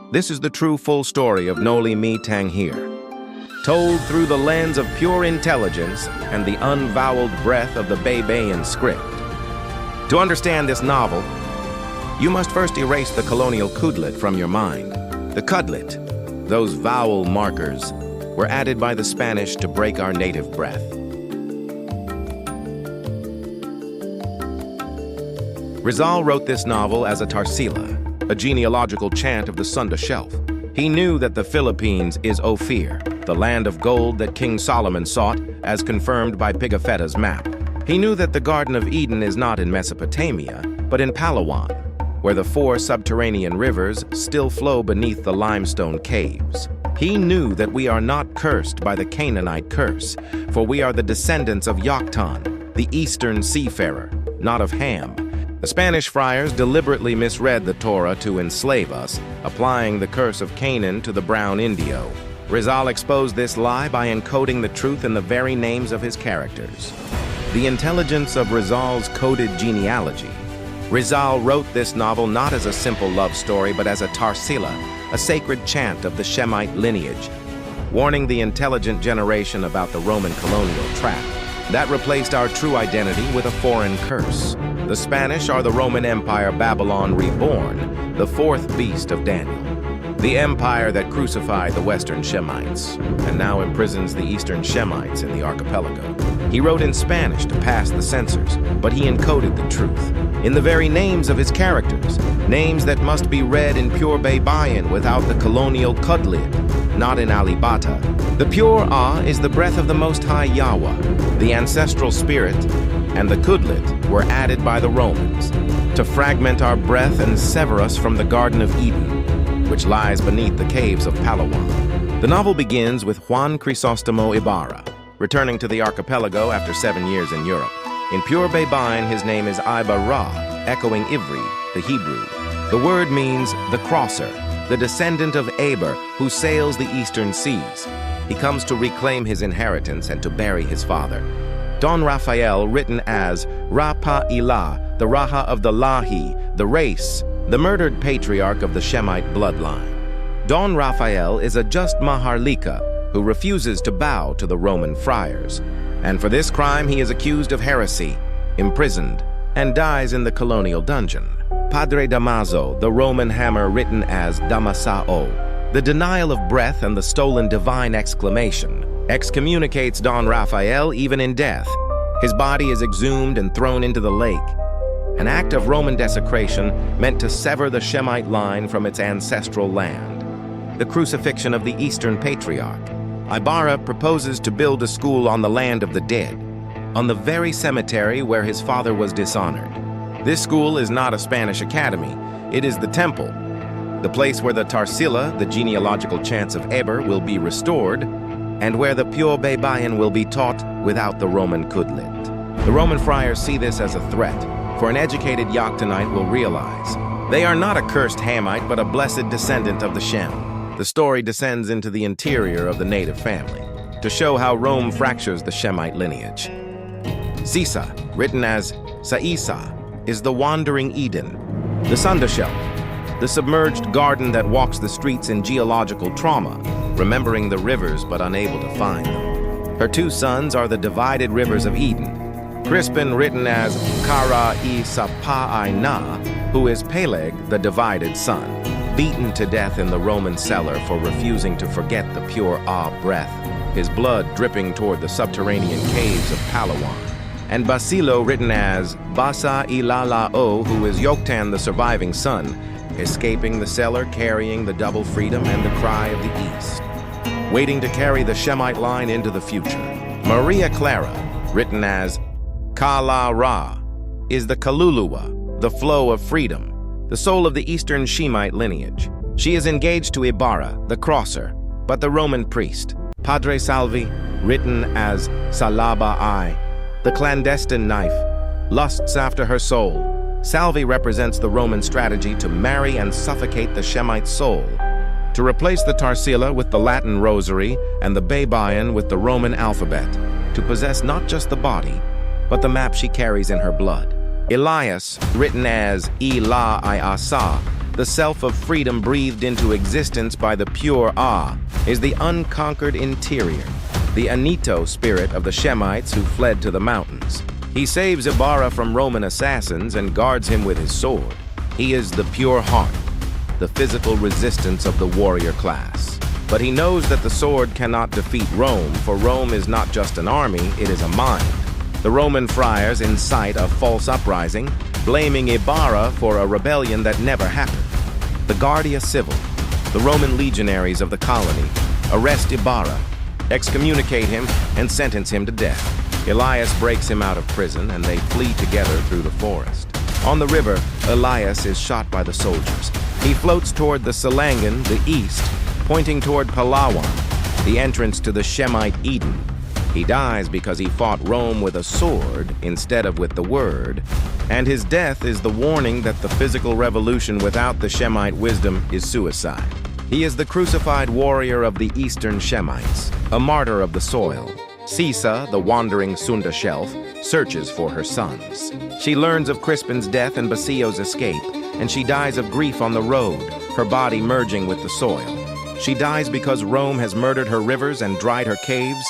This is the true full story of Noli me Tanghere, told through the lens of pure intelligence and the unvoweled breath of the Baybayin script. To understand this novel, you must first erase the colonial kudlit from your mind. The kudlit, those vowel markers, were added by the Spanish to break our native breath. Rizal wrote this novel as a Tarsila, a genealogical chant of the sun to shelf. He knew that the Philippines is Ophir, the land of gold that King Solomon sought, as confirmed by Pigafetta's map. He knew that the Garden of Eden is not in Mesopotamia, but in Palawan, where the 4 subterranean rivers still flow beneath the limestone caves. He knew that we are not cursed by the Canaanite curse, for we are the descendants of Yoktan, the eastern seafarer, not of Ham. The Spanish friars deliberately misread the Torah to enslave us, applying the curse of Canaan to the brown Indio. Rizal exposed this lie by encoding the truth in the very names of his characters. The intelligence of Rizal's coded genealogy. Rizal wrote this novel not as a simple love story, but as a Tarsila, a sacred chant of the Shemite lineage, warning the intelligent generation about the Roman colonial trap that replaced our true identity with a foreign curse. The Spanish are the Roman Empire Babylon reborn, the 4th beast of Daniel. The empire that crucified the Western Shemites and now imprisons the Eastern Shemites in the archipelago. He wrote in Spanish to pass the censors, but he encoded the truth in the very names of his characters, names that must be read in pure Baybayin without the colonial kudlit, not in ALIBATA. The pure Ah is the breath of the Most High Yahweh. The ancestral spirit and the kudlit were added by the Romans to fragment our breath and sever us from the Garden of Eden, which lies beneath the caves of Palawan. The novel begins with Juan Crisostomo Ibarra, returning to the archipelago after 7 years in Europe. In pure Baybayin, his name is Ibarra, echoing Ivri, the Hebrew. The word means the crosser, the descendant of Aber who sails the eastern seas. He comes to reclaim his inheritance and to bury his father. Don Raphael, written as Ra-Pa-Ilah, the Raha of the Lahi, the race, the murdered patriarch of the Shemite bloodline. Don Raphael is a just Maharlika who refuses to bow to the Roman friars. And for this crime he is accused of heresy, imprisoned, and dies in the colonial dungeon. Padre Damaso, the Roman hammer written as Damasao, the denial of breath and the stolen divine exclamation, excommunicates Don Raphael even in death. His body is exhumed and thrown into the lake, an act of Roman desecration meant to sever the Shemite line from its ancestral land. The crucifixion of the Eastern Patriarch. Ibarra proposes to build a school on the land of the dead, on the very cemetery where his father was dishonored. This school is not a Spanish academy, it is the temple, the place where the Tarsila, the genealogical chants of Eber, will be restored, and where the pure Baybayin will be taught without the Roman kudlit. The Roman friars see this as a threat, for an educated Yoktanite will realize they are not a cursed Hamite, but a blessed descendant of the Shem. The story descends into the interior of the native family, to show how Rome fractures the Shemite lineage. Sisa, written as Saisa, is the wandering Eden, the Sundashelf, the submerged garden that walks the streets in geological trauma, remembering the rivers but unable to find them. Her 2 sons are the divided rivers of Eden. Crispin, written as Kara-i-Sapa-i-na, who is Peleg, the divided son, beaten to death in the Roman cellar for refusing to forget the pure Ah breath, his blood dripping toward the subterranean caves of Palawan. And Basilo, written as Basa-Ilalao, who is Yoktan, the surviving son, escaping the cellar carrying the double freedom and the cry of the East, waiting to carry the Shemite line into the future. Maria Clara, written as Kala-Ra, is the Kalulua, the flow of freedom, the soul of the Eastern Shemite lineage. She is engaged to Ibarra, the crosser, but the Roman priest. Padre Salvi, written as Salaba-I, the clandestine knife, lusts after her soul. Salvi represents the Roman strategy to marry and suffocate the Shemite soul, to replace the Tarsila with the Latin rosary and the Baybayin with the Roman alphabet, to possess not just the body, but the map she carries in her blood. Elias, written as Ela-I-Asa, the self of freedom breathed into existence by the pure Ah, is the unconquered interior, the Anito spirit of the Shemites who fled to the mountains. He saves Ibarra from Roman assassins and guards him with his sword. He is the pure heart, the physical resistance of the warrior class. But he knows that the sword cannot defeat Rome, for Rome is not just an army, it is a mind. The Roman friars incite a false uprising, blaming Ibarra for a rebellion that never happened. The Guardia Civil, the Roman legionaries of the colony, arrest Ibarra, excommunicate him, and sentence him to death. Elias breaks him out of prison, and they flee together through the forest. On the river, Elias is shot by the soldiers. He floats toward the Silangan, the east, pointing toward Palawan, the entrance to the Shemite Eden. He dies because he fought Rome with a sword instead of with the word, and his death is the warning that the physical revolution without the Shemite wisdom is suicide. He is the crucified warrior of the eastern Shemites, a martyr of the soil. Sisa, the wandering Sunda shelf, searches for her sons. She learns of Crispin's death and Basilio's escape, and she dies of grief on the road, her body merging with the soil. She dies because Rome has murdered her rivers and dried her caves,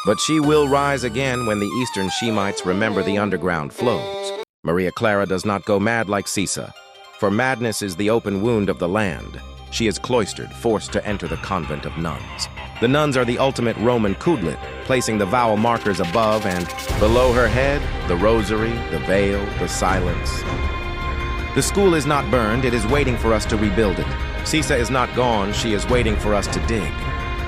but she will rise again when the eastern Shemites remember the underground flows. Maria Clara does not go mad like Sisa, for madness is the open wound of the land. She is cloistered, forced to enter the convent of nuns. The nuns are the ultimate Roman kudlit, placing the vowel markers above and below her head, the rosary, the veil, the silence. The school is not burned, it is waiting for us to rebuild it. Sisa is not gone, she is waiting for us to dig.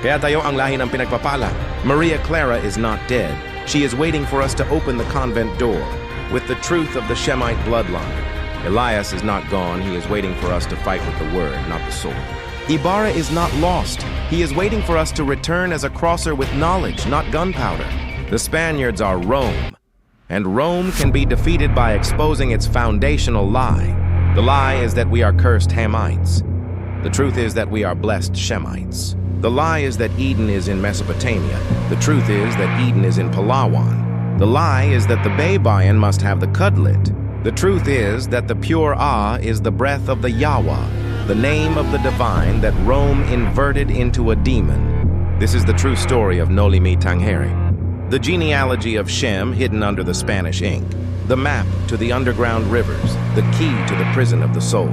Kaya tayo ang lahi ng pinagpapala. Maria Clara is not dead. She is waiting for us to open the convent door with the truth of the Shemite bloodline. Elias is not gone, he is waiting for us to fight with the word, not the sword. Ibarra is not lost. He is waiting for us to return as a crosser with knowledge, not gunpowder. The Spaniards are Rome, and Rome can be defeated by exposing its foundational lie. The lie is that we are cursed Hamites. The truth is that we are blessed Shemites. The lie is that Eden is in Mesopotamia. The truth is that Eden is in Palawan. The lie is that the Baybayin must have the kudlit. The truth is that the pure Ah is the breath of the Yahweh, the name of the divine that Rome inverted into a demon. This is the true story of Noli Tanghere, the genealogy of Shem hidden under the Spanish ink, the map to the underground rivers, the key to the prison of the soul.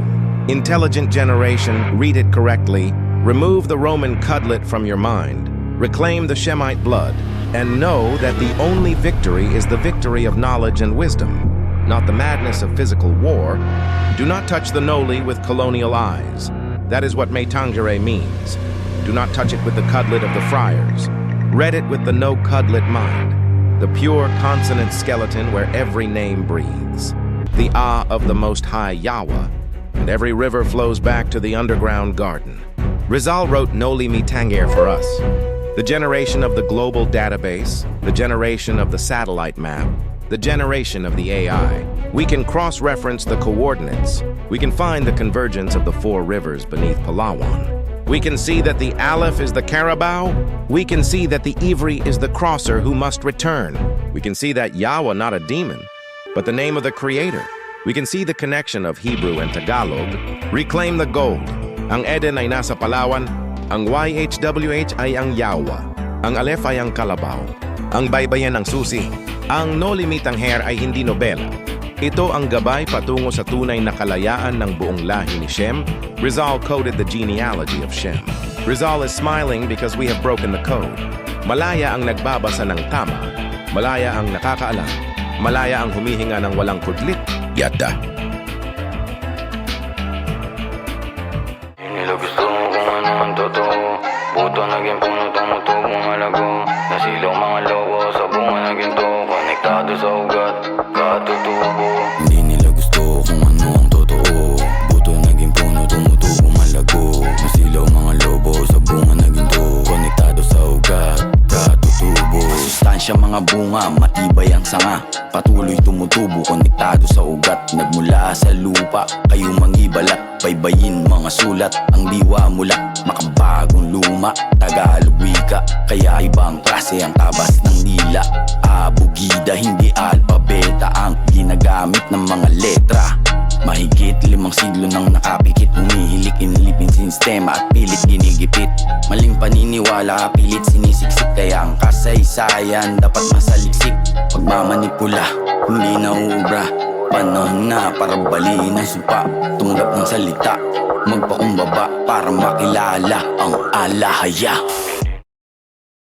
Intelligent generation, read it correctly, remove the Roman kudlit from your mind, reclaim the Shemite blood, and know that the only victory is the victory of knowledge and wisdom, not the madness of physical war. Do not touch the Noli with colonial eyes. That is what Tanghere means. Do not touch it with the kudlit of the friars. Read it with the no kudlit mind, the pure consonant skeleton where every name breathes, the Ah of the Most High Yahweh, and every river flows back to the underground garden. Rizal wrote Noli Tanghere for us, the generation of the global database, the generation of the satellite map, the generation of the AI. We can cross-reference the coordinates. We can find the convergence of the 4 rivers beneath Palawan. We can see that the Aleph is the Carabao. We can see that the Ivri is the crosser who must return. We can see that Yahweh not a demon, but the name of the Creator. We can see the connection of Hebrew and Tagalog. Reclaim the gold. Ang Eden ay nasa Palawan. Ang YHWH ay ang Yahweh. Ang Aleph ay ang Kalabaw. Ang Baybayin ang susi. Ang Noli Tanghere ay hindi nobela. Ito ang gabay patungo sa tunay na kalayaan ng buong lahi ni Shem. Rizal coded the genealogy of Shem. Rizal is smiling because we have broken the code. Malaya ang nagbabasa ng tama. Malaya ang nakakaalam. Malaya ang humihinga ng walang kudlit. Yada. Gusto mo kung ano ang totoo. Buto naging puno tumutubong malago. Nasilaw mga lobo sa bunga naging to. Konektado sa ugat, katutubo. Hindi nila gusto kung ano ang totoo. Buto naging puno tumutubong malago. Nasilaw mga lobo sa bunga naging to. Konektado sa ugat, katutubo. Sustansya mga bunga, matibay ang sanga. Patuloy tumutubo, konektado sa ugat. Nagmula sa lupa, kayo mangibalat. Baybayin mga sulat, ang diwa mula. Makabagong luma, Tagalog wika. Kaya ibang klase ang tabas ng dila. Abugida, hindi alpabeta ang ginagamit ng mga letra. Mahigit 5 siglo nang nakapikit, sistema at pilit ginigipit. Maling paniniwala, pilit sinisiksik, kaya ang kasaysayan dapat masaliksik. Pagmamanipula, hindi nauubra. Panahon na para baliin ang sumpa. Tumanggap ng salita, magpakumbaba para makilala ang alahaya.